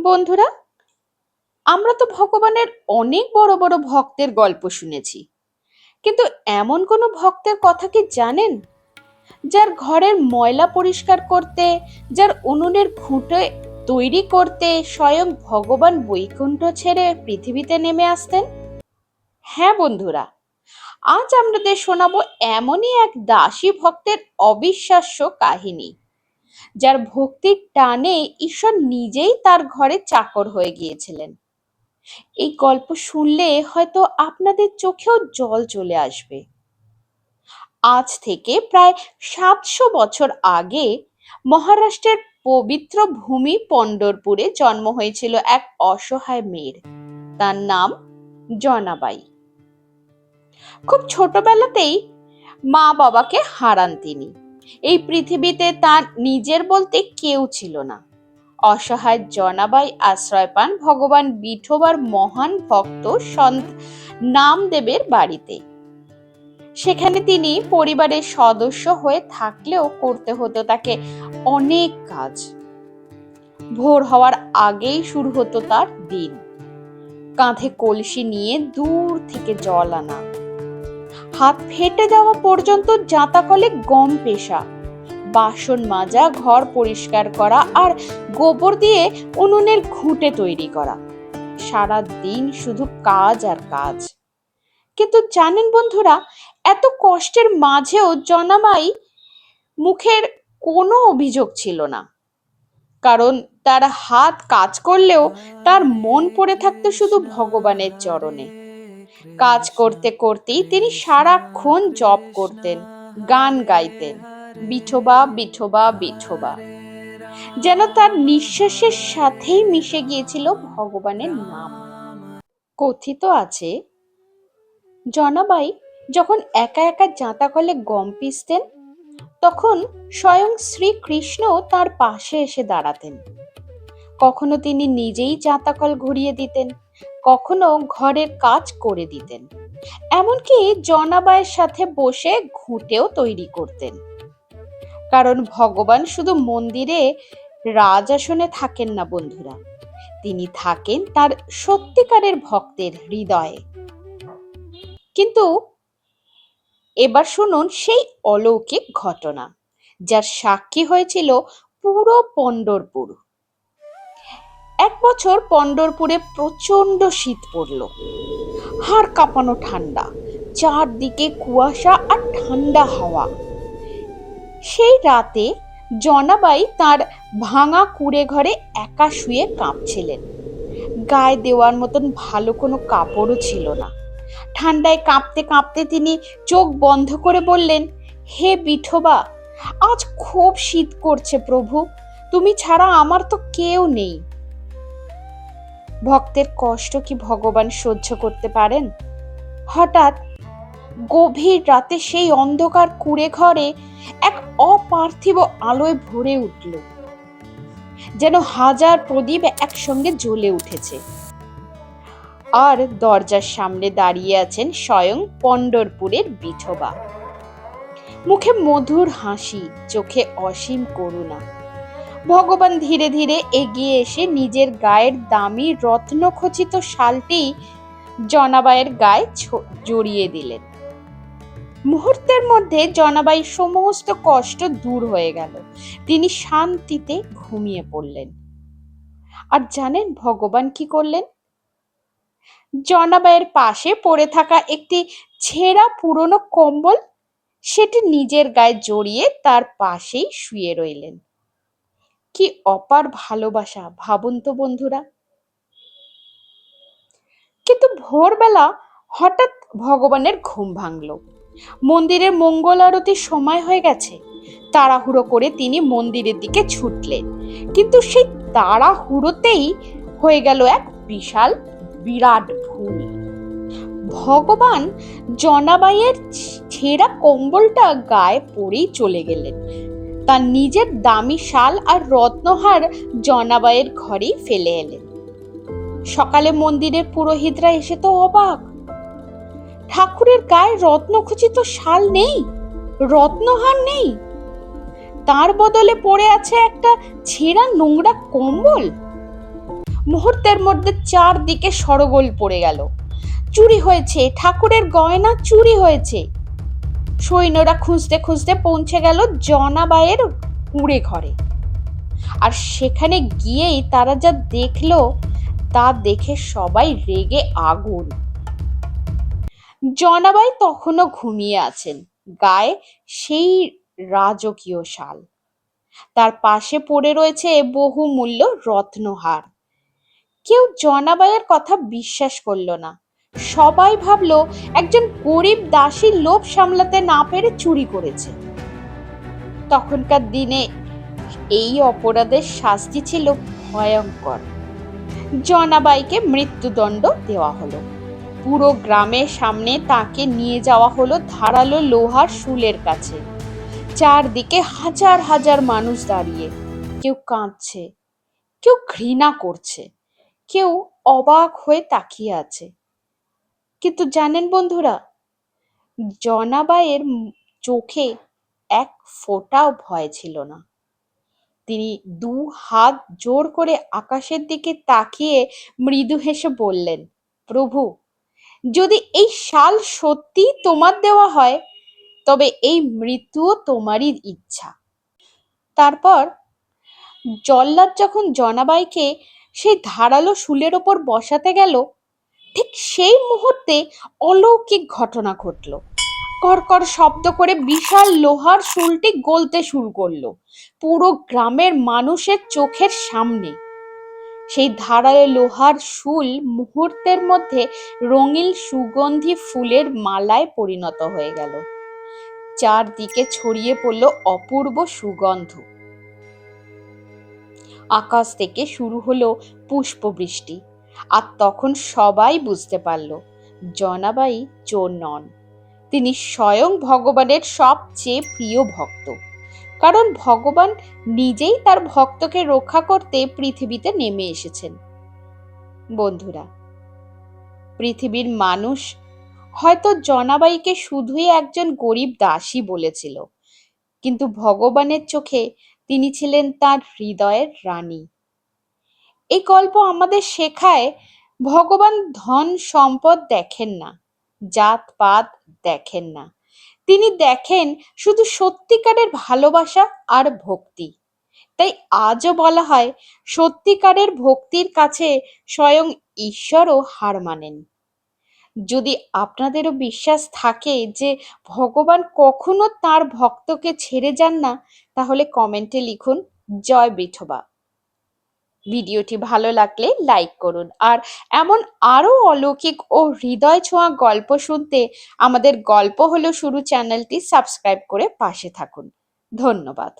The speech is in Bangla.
বন্ধুরা, আমরা তো ভগবানের অনেক বড় বড় ভক্তের গল্প শুনেছি, কিন্তু এমন কোনো ভক্তের কথা কি জানেন যার ঘরের ময়লা পরিষ্কার করতে, যার উনুনের খুঁটে তৈরি করতে স্বয়ং ভগবান বৈকুণ্ঠ ছেড়ে পৃথিবীতে নেমে আসতেন? হ্যাঁ বন্ধুরা, আজ আমাদের শোনাবো এমনই এক দাসী ভক্তের অবিশ্বাস্য কাহিনী, যার ভক্তির টানে ঈশ্বর নিজেই তার ঘরে চাকর হয়ে গিয়েছিলেন। এই গল্প শুনলে হয়তো আপনাদের চোখেও জল চলে আসবে। আজ থেকে প্রায় 700 বছর আগে মহারাষ্ট্রের পবিত্র ভূমি পণ্ডরপুরে জন্ম হয়েছিল এক অসহায় মেয়ের। তার নাম জনাবাই। খুব ছোটবেলাতেই মা বাবাকে হারান তিনি। এই পৃথিবীতে তার নিজের বলতে কেউ ছিল না। অসহায় জনাবাই আশ্রয় পান ভগবান বিঠোবার মহান ভক্ত সন্ত নামদেবের বাড়িতে। সেখানে তিনি পরিবারের সদস্য হয়ে থাকলেও করতে হতো তাকে অনেক কাজ। ভোর হওয়ার আগেই শুরু হতো তার দিন। কাঁধে কলসি নিয়ে দূর থেকে জল আনা, হাত ফেটে যাওয়া পর্যন্ত জাঁতা কলে গম পেশা, বাসন মাজা, ঘর পরিষ্কার করা আর গোবর দিয়ে উনুনের ঘুঁটে তৈরি করা। সারা দিন শুধু কাজ আর কাজ। কিন্তু জানেন বন্ধুরা, এত কষ্টের মাঝেও জনাবাই মুখের কোনো অভিযোগ ছিল না। কারণ তার হাত কাজ করলেও তার মন পড়ে থাকতো শুধু ভগবানের চরণে। কাজ করতে করতেই তিনি সারাক্ষণ জপ করতেন, গান গাইতেন, বিঠোবা বিঠোবা বিঠোবা। যেন তার নিঃশ্বাসের সাথেই মিশে গিয়েছিল ভগবানের নাম। কথিত আছে, জনাবাই যখন একা একা জাঁতা কলে গম পিষতেন, তখন স্বয়ং শ্রীকৃষ্ণ তার পাশে এসে দাঁড়াতেন। কখনো তিনি নিজেই জাঁতা কল ঘুরিয়ে দিতেন, কখনো ঘরের কাজ করে দিতেন। এমনকি জনাবাইয়ের সাথে বসে ঘুঁটেও তৈরি করতেন। কারণ ভগবান শুধু মন্দিরে রাজাসনে থাকেন না বন্ধুরা, তিনি থাকেন তার সত্যিকারের ভক্তের হৃদয়ে। কিন্তু এবার শুনুন সেই অলৌকিক ঘটনা, যার সাক্ষী হয়েছিল পুরো পণ্ডরপুর। এক বছর পণ্ডরপুরে প্রচন্ড শীত পড়ল। হাড় কাঁপানো ঠান্ডা, চারদিকে কুয়াশা আর ঠান্ডা হাওয়া। সেই রাতে জনাবাই তার ভাঙা কুঁড়ে ঘরে একা শুয়ে কাঁপছিলেন। গায়ে দেওয়ার মতন ভালো কোনো কাপড়ও ছিল না। ঠান্ডায় কাঁপতে কাঁপতে তিনি চোখ বন্ধ করে বললেন, হে বিঠোবা, আজ খুব শীত করছে প্রভু, তুমি ছাড়া আমার তো কেউ নেই। ভক্তের কষ্ট কি ভগবান সহ্য করতে পারেন? হঠাৎ গভীর রাতে সেই অন্ধকার কুঁড়ে ঘরে এক অপার্থিব আলোয় ভরে উঠল, যেন হাজার প্রদীপ একসঙ্গে জ্বলে উঠেছে। আর দরজার সামনে দাঁড়িয়ে আছেন স্বয়ং পণ্ডরপুরের বিঠোবা। মুখে মধুর হাসি, চোখে অসীম করুণা। ভগবান ধীরে ধীরে এগিয়ে এসে নিজের গায়ের দামি রত্নখচিত শালটি জনাবাইয়ের গায়ে জড়িয়ে দিলেন। মুহূর্তের মধ্যে জনাবাই সমস্ত কষ্ট দূর হয়ে গেল। তিনি শান্তিতে ঘুমিয়ে পড়লেন। আর জানেন ভগবান কি করলেন? জনাবাইয়ের পাশে পড়ে থাকা একটি ছেঁড়া পুরনো কম্বল, সেটি নিজের গায়ে জড়িয়ে তার পাশেই শুয়ে রইলেন। কি অপার ভালোবাসা, ভাবুন তো বন্ধুরা। কিন্তু ভোরবেলা হঠাৎ ভগবানের ঘুম ভাঙল। মন্দিরের মঙ্গল আরতির সময় হয়ে গেছে। তাড়াহুড়ো করে তিনি মন্দিরের দিকে ছুটলেন। কিন্তু সেই তাড়াহুড়োতেই হয়ে গেল এক বিরাট ভুল। ভগবান জনাবাইয়ের ছেঁড়া কম্বলটা গায়ে পরেই চলে গেলেন। তার নিজের দামি শাল আর রত্নহার জনাবাইয়ের ঘরেই ফেলে এলেন। সকালে মন্দিরের পুরোহিতরা এসে তো অবাক। ঠাকুরের গায়ে রত্নখচিত শাল নেই, রত্নহার নেই, তার বদলে পড়ে আছে একটা ছেঁড়া নোংরা কম্বল। মুহূর্তের মধ্যে চারদিকে সরগোল পড়ে গেল। চুরি হয়েছে, ঠাকুরের গয়না চুরি হয়েছে। সৈন্যরা খুঁজতে খুঁজতে পৌঁছে গেল জনাবাইয়ের কুঁড়ে ঘরে। আর সেখানে গিয়েই তারা যা দেখলো তা দেখে সবাই রেগে আগুন। জনাবাই তখনও ঘুমিয়ে আছেন, গায়ে সেই রাজকীয় শাল। তার পাশে পড়ে রয়েছে বহুমূল্য রত্নহার। কেউ জনাবাইয়ের কথা বিশ্বাস করলো না। সবাই ভাবলো একজন গরিব দাসী লোভ সামলাতে না পেরে চুরি করেছে। তখনকার দিনে এই অপরাধের শাস্তি ছিল ভয়ঙ্কর। জনাবাইকে মৃত্যুদণ্ড দেওয়া হলো। পুরো গ্রামের সামনে তাকে নিয়ে যাওয়া হলো ধারালো লোহার শুলের কাছে। চারদিকে হাজার হাজার মানুষ দাঁড়িয়ে, কেউ কাঁদছে, কেউ ঘৃণা করছে, কেউ অবাক হয়ে তাকিয়ে আছে। কিন্তু জানেন বন্ধুরা, জনাবাইয়ের চোখে এক ফোঁটাও ভয় ছিল না। তিনি দু হাত জোর করে আকাশের দিকে তাকিয়ে মৃদু হেসে বললেন, প্রভু, যদি এই শাল সত্যি তোমার দেওয়া হয় তবে এই মৃত্যুও তোমারই ইচ্ছা। তারপর জল্লাদ যখন জনাবাইকে সেই ধারালো শুলের ওপর বসাতে গেল, ঠিক সেই মুহূর্তে অলৌকিক ঘটনা ঘটল। কড়কড় শব্দ করে বিশাল লোহার শুলটি গলতে শুরু করলো পুরো গ্রামের মানুষের চোখের সামনে। সেই ধারালো লোহার শুল মুহূর্তের মধ্যে রঙিন সুগন্ধি ফুলের মালায় পরিণত হয়ে গেল। চারদিকে ছড়িয়ে পড়ল অপূর্ব সুগন্ধ। আকাশ থেকে শুরু হলো পুষ্পবৃষ্টি। আর তখন সবাই বুঝতে পারল জনাবাই চোর নন, তিনি স্বয়ং ভগবানের সবচেয়ে প্রিয় ভক্ত। কারণ ভগবান নিজেই তার ভক্তকে রক্ষা করতে পৃথিবীতে নেমে এসেছেন। বন্ধুরা, পৃথিবীর মানুষ হয়তো জনাবাইকে শুধুই একজন গরিব দাসী বলেছিল, কিন্তু ভগবানের চোখে তিনি ছিলেন তার হৃদয়ের রানী। এই গল্প আমাদের শেখায় ভগবান ধন সম্পদ দেখেন না, জাত পাত দেখেন না, তিনি দেখেন শুধু সত্যিকারের ভালোবাসা আর ভক্তি। তাই আজও বলা হয় সত্যিকারের ভক্তির কাছে স্বয়ং ঈশ্বরও হার মানেন। যদি আপনাদেরও বিশ্বাস থাকে যে ভগবান কখনো তার ভক্তকে ছেড়ে যান না, তাহলে কমেন্টে লিখুন জয় বিঠোবা। ভিডিওটি ভালো লাগলে লাইক করুন। আর এমন আরো অলৌকিক ও হৃদয় ছোঁয়া গল্প শুনতে আমাদের গল্প হলো শুরু চ্যানেলটি সাবস্ক্রাইব করে পাশে থাকুন। ধন্যবাদ।